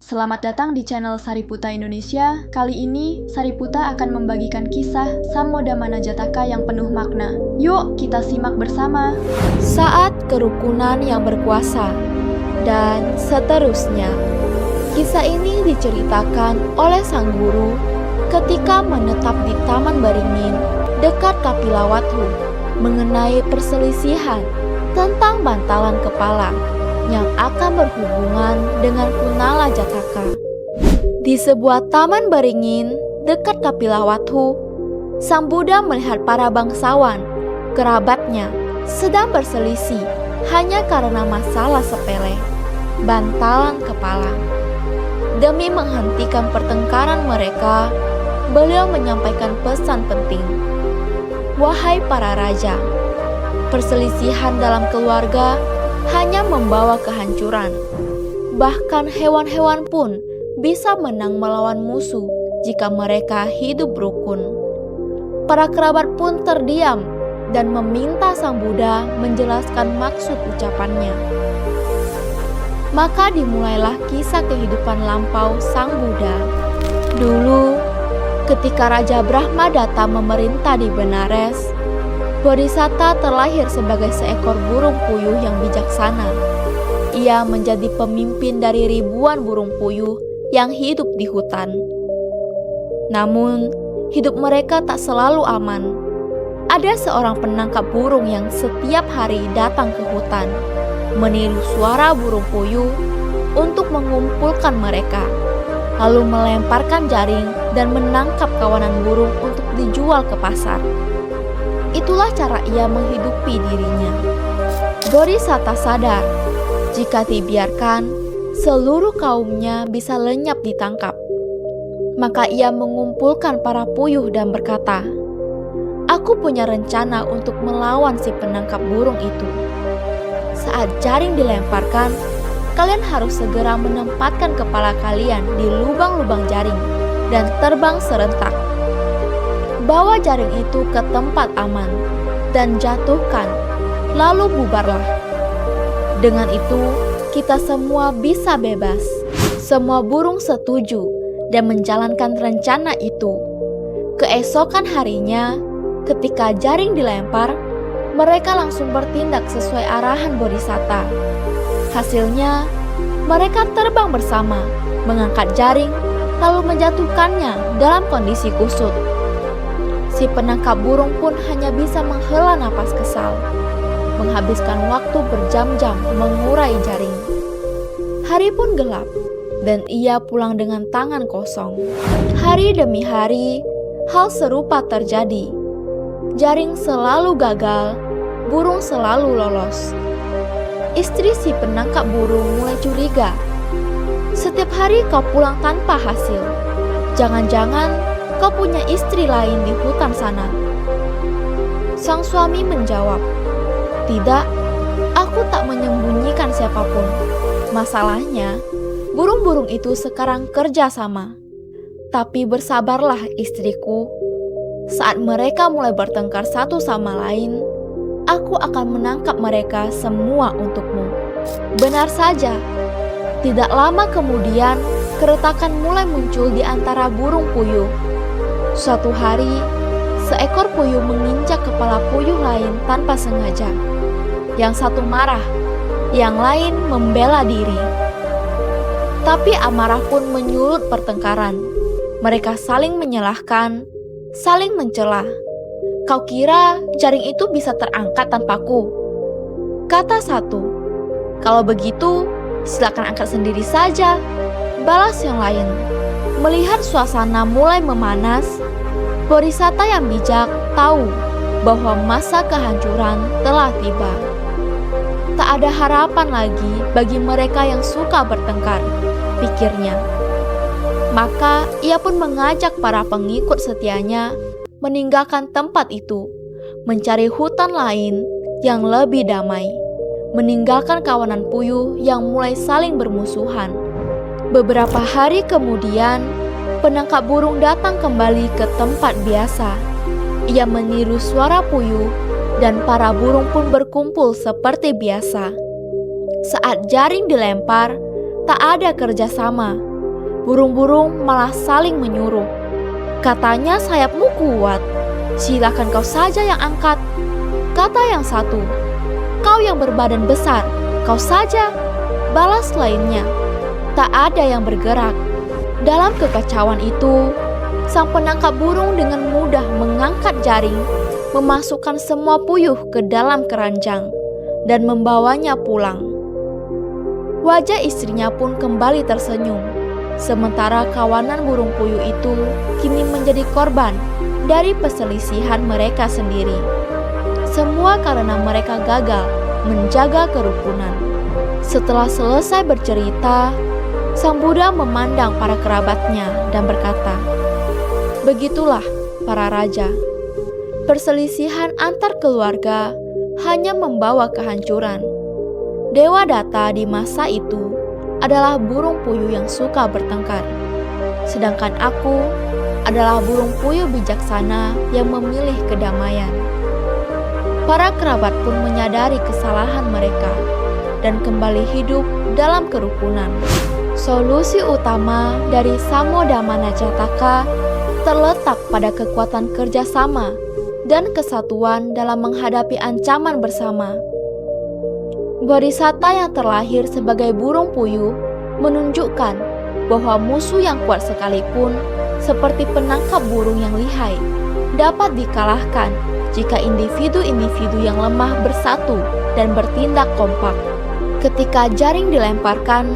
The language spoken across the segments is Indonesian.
Selamat datang di channel Sariputa Indonesia. Kali ini, Sariputa akan membagikan kisah Samodamana Jataka yang penuh makna. Yuk, kita simak bersama. Saat kerukunan yang berkuasa, dan seterusnya. Kisah ini diceritakan oleh sang guru ketika menetap di Taman Beringin dekat Kapilawathu mengenai perselisihan tentang bantalan kepala yang akan berhubungan dengan Kunala Jataka. Di sebuah taman beringin dekat Kapilawathu, Sang Buddha melihat para bangsawan, kerabatnya, sedang berselisih hanya karena masalah sepele, bantalan kepala. Demi menghentikan pertengkaran mereka, beliau menyampaikan pesan penting. Wahai para raja, perselisihan dalam keluarga hanya membawa kehancuran. Bahkan hewan-hewan pun bisa menang melawan musuh jika mereka hidup rukun. Para kerabat pun terdiam dan meminta Sang Buddha menjelaskan maksud ucapannya. Maka dimulailah kisah kehidupan lampau Sang Buddha. Dulu, ketika Raja Brahmadatta memerintah di Benares, Bodhisatta terlahir sebagai seekor burung puyuh yang bijaksana. Ia menjadi pemimpin dari ribuan burung puyuh yang hidup di hutan. Namun, hidup mereka tak selalu aman. Ada seorang penangkap burung yang setiap hari datang ke hutan, meniru suara burung puyuh untuk mengumpulkan mereka, lalu melemparkan jaring dan menangkap kawanan burung untuk dijual ke pasar. Itulah cara ia menghidupi dirinya. Bodhisatta sadar, jika dibiarkan, seluruh kaumnya bisa lenyap ditangkap. Maka ia mengumpulkan para puyuh dan berkata, "Aku punya rencana untuk melawan si penangkap burung itu. Saat jaring dilemparkan, kalian harus segera menempatkan kepala kalian di lubang-lubang jaring dan terbang serentak. Bawa jaring itu ke tempat aman dan jatuhkan, lalu bubarlah. Dengan itu, kita semua bisa bebas." Semua burung setuju dan menjalankan rencana itu. Keesokan harinya, ketika jaring dilempar, mereka langsung bertindak sesuai arahan Bodhisatta. Hasilnya, mereka terbang bersama, mengangkat jaring, lalu menjatuhkannya dalam kondisi kusut. Si penangkap burung pun hanya bisa menghela napas kesal, menghabiskan waktu berjam-jam mengurai jaring. Hari pun gelap, dan ia pulang dengan tangan kosong. Hari demi hari, hal serupa terjadi. Jaring selalu gagal, burung selalu lolos. Istri si penangkap burung mulai curiga. "Setiap hari kau pulang tanpa hasil. Jangan-jangan kau punya istri lain di hutan sana?" Sang suami menjawab, "Tidak, aku tak menyembunyikan siapapun. Masalahnya, burung-burung itu sekarang kerja sama. Tapi bersabarlah istriku. Saat mereka mulai bertengkar satu sama lain, aku akan menangkap mereka semua untukmu." Benar saja, tidak lama kemudian keretakan mulai muncul di antara burung puyuh. Suatu hari, seekor puyuh menginjak kepala puyuh lain tanpa sengaja. Yang satu marah, yang lain membela diri. Tapi amarah pun menyulut pertengkaran. Mereka saling menyalahkan, saling mencela. "Kau kira jaring itu bisa terangkat tanpaku?" Kata satu. "Kalau begitu, silakan angkat sendiri saja," balas yang lain. Melihat suasana mulai memanas, Bodhisatta yang bijak tahu bahwa masa kehancuran telah tiba. Tak ada harapan lagi bagi mereka yang suka bertengkar, pikirnya. Maka ia pun mengajak para pengikut setianya meninggalkan tempat itu, mencari hutan lain yang lebih damai, meninggalkan kawanan puyuh yang mulai saling bermusuhan. Beberapa hari kemudian, penangkap burung datang kembali ke tempat biasa. Ia meniru suara puyuh dan para burung pun berkumpul seperti biasa. Saat jaring dilempar, tak ada kerjasama, Burung-burung malah saling menyuruh. Katanya sayapmu kuat, silakan kau saja yang angkat. Kata yang satu, kau yang berbadan besar, kau saja. Balas lainnya. Tak ada yang bergerak. Dalam kekacauan itu, sang penangkap burung dengan mudah mengangkat jaring, memasukkan semua puyuh ke dalam keranjang, dan membawanya pulang. Wajah istrinya pun kembali tersenyum, sementara kawanan burung puyuh itu kini menjadi korban dari perselisihan mereka sendiri. Semua karena mereka gagal menjaga kerukunan. Setelah selesai bercerita, Sang Buddha memandang para kerabatnya dan berkata, "Begitulah para raja. Perselisihan antar keluarga hanya membawa kehancuran. Dewa Datta di masa itu adalah burung puyuh yang suka bertengkar. Sedangkan aku adalah burung puyuh bijaksana yang memilih kedamaian." Para kerabat pun menyadari kesalahan mereka dan kembali hidup dalam kerukunan. Solusi utama dari Samodamana Jataka terletak pada kekuatan kerjasama dan kesatuan dalam menghadapi ancaman bersama. Bodhisatta yang terlahir sebagai burung puyuh menunjukkan bahwa musuh yang kuat sekalipun, seperti penangkap burung yang lihai, dapat dikalahkan jika individu-individu yang lemah bersatu dan bertindak kompak. Ketika jaring dilemparkan,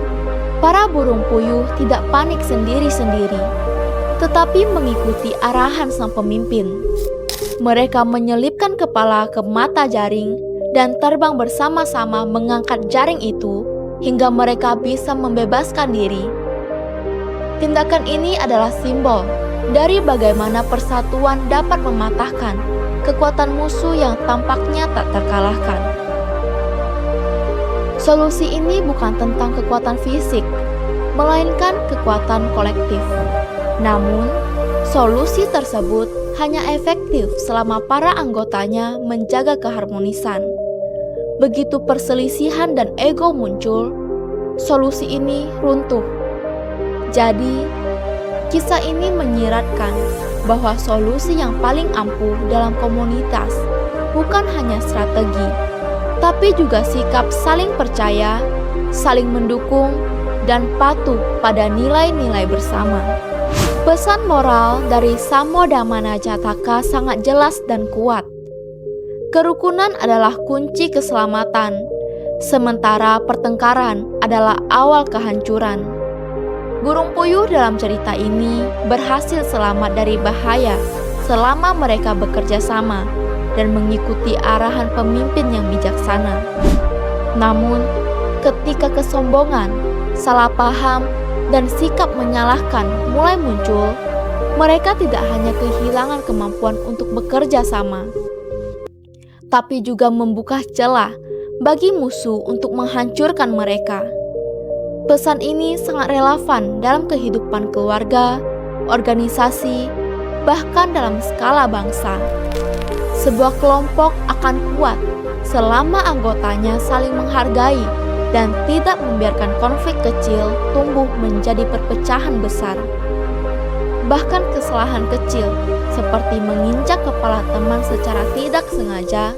para burung puyuh tidak panik sendiri-sendiri, tetapi mengikuti arahan sang pemimpin. Mereka menyelipkan kepala ke mata jaring dan terbang bersama-sama mengangkat jaring itu hingga mereka bisa membebaskan diri. Tindakan ini adalah simbol dari bagaimana persatuan dapat mematahkan kekuatan musuh yang tampaknya tak terkalahkan. Solusi ini bukan tentang kekuatan fisik, melainkan kekuatan kolektif. Namun, solusi tersebut hanya efektif selama para anggotanya menjaga keharmonisan. Begitu perselisihan dan ego muncul, solusi ini runtuh. Jadi, kisah ini menyiratkan bahwa solusi yang paling ampuh dalam komunitas bukan hanya strategi, tapi juga sikap saling percaya, saling mendukung, dan patuh pada nilai-nilai bersama. Pesan moral dari Samodamana Jataka sangat jelas dan kuat. Kerukunan adalah kunci keselamatan, sementara pertengkaran adalah awal kehancuran. Burung puyuh dalam cerita ini berhasil selamat dari bahaya selama mereka bekerja sama dan mengikuti arahan pemimpin yang bijaksana. Namun, ketika kesombongan, salah paham, dan sikap menyalahkan mulai muncul, mereka tidak hanya kehilangan kemampuan untuk bekerja sama, tapi juga membuka celah bagi musuh untuk menghancurkan mereka. Pesan ini sangat relevan dalam kehidupan keluarga, organisasi, bahkan dalam skala bangsa. Sebuah kelompok akan kuat selama anggotanya saling menghargai dan tidak membiarkan konflik kecil tumbuh menjadi perpecahan besar. Bahkan kesalahan kecil seperti menginjak kepala teman secara tidak sengaja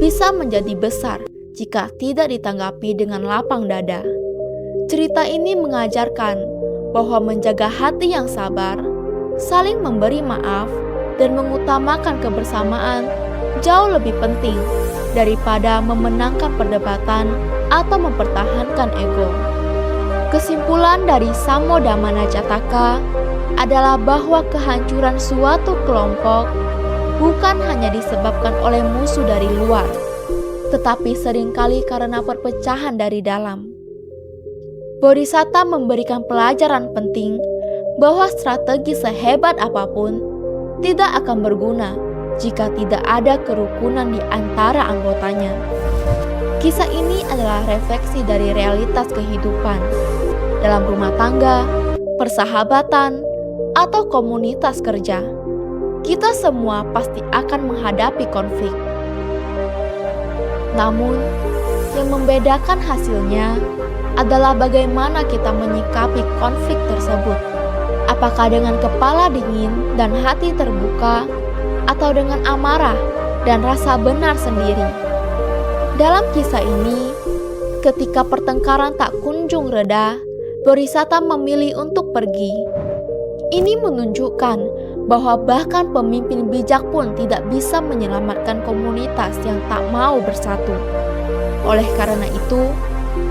bisa menjadi besar jika tidak ditanggapi dengan lapang dada. Cerita ini mengajarkan bahwa menjaga hati yang sabar, saling memberi maaf, dan mengutamakan kebersamaan jauh lebih penting daripada memenangkan perdebatan atau mempertahankan ego. Kesimpulan dari Samodamana Jataka adalah bahwa kehancuran suatu kelompok bukan hanya disebabkan oleh musuh dari luar, tetapi seringkali karena perpecahan dari dalam. Bodhisatta memberikan pelajaran penting bahwa strategi sehebat apapun tidak akan berguna jika tidak ada kerukunan di antara anggotanya. Kisah ini adalah refleksi dari realitas kehidupan dalam rumah tangga, persahabatan, atau komunitas kerja. Kita semua pasti akan menghadapi konflik. Namun, yang membedakan hasilnya adalah bagaimana kita menyikapi konflik tersebut. Apakah dengan kepala dingin dan hati terbuka, atau dengan amarah dan rasa benar sendiri? Dalam kisah ini, ketika pertengkaran tak kunjung reda, Borisata memilih untuk pergi. Ini menunjukkan bahwa bahkan pemimpin bijak pun tidak bisa menyelamatkan komunitas yang tak mau bersatu. Oleh karena itu,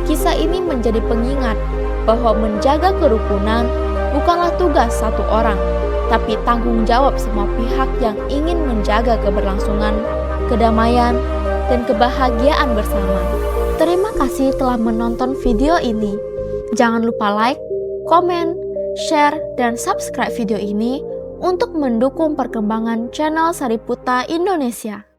kisah ini menjadi pengingat bahwa menjaga kerukunan bukanlah tugas satu orang, tapi tanggung jawab semua pihak yang ingin menjaga keberlangsungan, kedamaian, dan kebahagiaan bersama. Terima kasih telah menonton video ini. Jangan lupa like, komen, share, dan subscribe video ini untuk mendukung perkembangan channel Sariputa Indonesia.